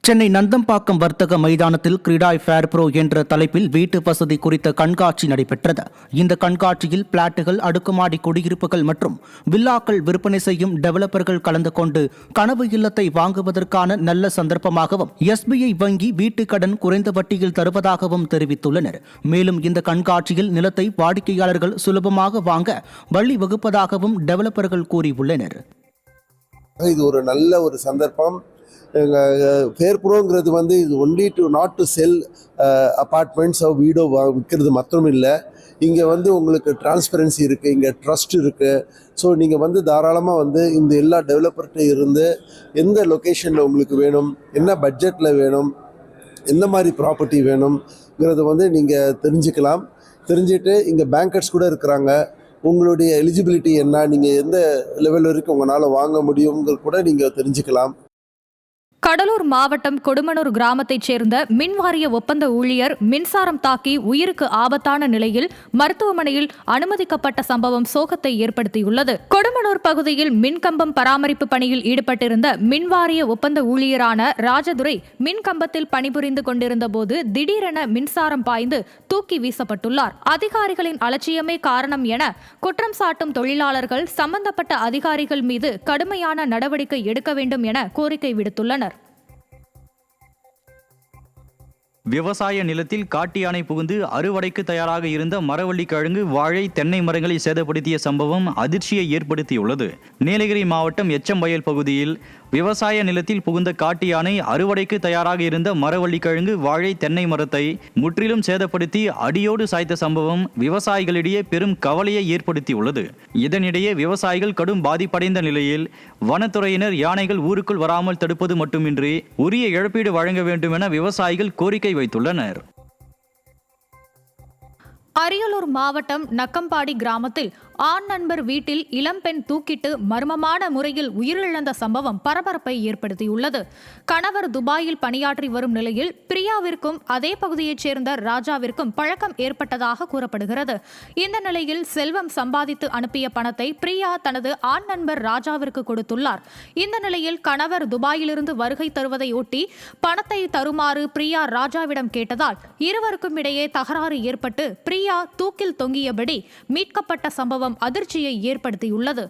சென்னை நந்தம்பாக்கம் வர்த்தக மைதானத்தில் கிரிடாய் fair bro என்ற தலைப்பில் வீட்டு வசதி குறித்த கண்காட்சி நடைபெற்றது. இந்த கண்காட்சியில் பிளாட்டுகள், அடுக்குமாடி குடியிருப்புகள் மற்றும் வில்லாக்கள் விற்பனை செய்யும் டெவலப்பர்கள் கலந்து கொண்டு கனவு இல்லத்தை வாங்குவதற்கான நல்ல சந்தர்ப்பமாகவும் SBI வங்கி வீட்டு கடன் குறைந்த வட்டியில் தருவதாகவும் தெரிவித்துள்ளனர். மேலும் இந்த கண்காட்சியில் நிலத்தை வாடிக்கையாளர்கள் சுலபமாக வாங்க வழி வகுப்பதாகவும் டெவலப்பர்கள் கூறியுள்ளனர். இது ஒரு நல்ல ஒரு சந்தர்ப்பம். ஃபேர் ப்ரோங்கிறது இது ஒன்லி நாட் டு செல் அப்பார்ட்மெண்ட்ஸோ வீடோ விற்கிறது மாத்திரம் இல்லை. இங்கே உங்களுக்கு டிரான்ஸ்பரன்சி இருக்குது, இங்கே ட்ரஸ்ட் இருக்குது. ஸோ நீங்கள் தாராளமாக இந்த எல்லா டெவலப்பர்கிட்ட இருந்து எந்த லொக்கேஷனில் உங்களுக்கு வேணும், என்ன பட்ஜெட்டில் வேணும், எந்த மாதிரி ப்ராப்பர்ட்டி வேணுங்கிறத நீங்கள் தெரிஞ்சுட்டு இங்கே பேங்கர்ஸ் கூட இருக்கிறாங்க. உங்களுடைய எலிஜிபிலிட்டி என்ன, நீங்கள் எந்த லெவல் வரைக்கும் உங்களால் வாங்க முடியுங்கிறது கூட நீங்கள் தெரிஞ்சுக்கலாம். கடலூர் மாவட்டம் கொடுமனூர் கிராமத்தைச் சேர்ந்த மின்வாரிய ஒப்பந்த ஊழியர் மின்சாரம் தாக்கி உயிருக்கு ஆபத்தான நிலையில் மருத்துவமனையில் அனுமதிக்கப்பட்ட சம்பவம் சோகத்தை ஏற்படுத்தியுள்ளது. கொடுமனூர் பகுதியில் மின்கம்பம் பராமரிப்பு பணியில் ஈடுபட்டிருந்த மின்வாரிய ஒப்பந்த ஊழியரான ராஜதுரை மின்கம்பத்தில் பணிபுரிந்து கொண்டிருந்த போது திடீரென மின்சாரம் பாய்ந்து தூக்கி வீசப்பட்டுள்ளார். அதிகாரிகளின் அலட்சியமே காரணம் என குற்றம் சாட்டும் தொழிலாளர்கள் சம்பந்தப்பட்ட அதிகாரிகள் மீது கடுமையான நடவடிக்கை எடுக்க வேண்டும் என கோரிக்கை விடுத்துள்ளனர். விவசாய நிலத்தில் காட்டு யானை புகுந்து அறுவடைக்கு தயாராக இருந்த மரவள்ளி கிழங்கு, வாழை, தென்னை மரங்களை சேதப்படுத்திய சம்பவம் அதிர்ச்சியை ஏற்படுத்தியுள்ளது. நீலகிரி மாவட்டம் எச்சம்பயல் பகுதியில் விவசாய நிலத்தில் புகுந்த காட்டு யானை அறுவடைக்கு தயாராக இருந்த மரவள்ளி கிழங்கு, வாழை, தென்னை மரத்தை முற்றிலும் சேதப்படுத்தி அடியோடு சாய்த்த சம்பவம் விவசாயிகளிடையே பெரும் கவலையை ஏற்படுத்தியுள்ளது. இதனிடையே விவசாயிகள் கடும் பாதிப்படைந்த நிலையில் வனத்துறையினர் யானைகள் ஊருக்குள் வராமல் தடுப்பது மட்டுமின்றி உரிய இழப்பீடு வழங்க வேண்டும் என விவசாயிகள் கோரிக்கை வைத்துள்ளனர். அரியலூர் மாவட்டம் நக்கம்பாடி கிராமத்தில் ஆண் நண்பர் வீட்டில் இளம்பெண் தூக்கிட்டு மர்மமான முறையில் உயிரிழந்த சம்பவம் பரபரப்பை ஏற்படுத்தியுள்ளது. கணவர் துபாயில் பணியாற்றி வரும் நிலையில் பிரியாவிற்கும் அதே பகுதியைச் சேர்ந்த ராஜாவிற்கும் பழக்கம் ஏற்பட்டதாக கூறப்படுகிறது. இந்த நிலையில் செல்வம் சம்பாதித்து அனுப்பிய பணத்தை பிரியா தனது ஆண் நண்பர் ராஜாவிற்கு கொடுத்துள்ளார். இந்த நிலையில் கணவர் துபாயிலிருந்து வருகை தருவதை ஒட்டி பணத்தை தருமாறு பிரியா ராஜாவிடம் கேட்டதால் இருவருக்கும் இடையே தகராறு ஏற்பட்டு பிரியா தூக்கில் தொங்கியபடி மீட்கப்பட்ட சம்பவம் அதிர்ச்சியை ஏற்படுத்தியுள்ளது.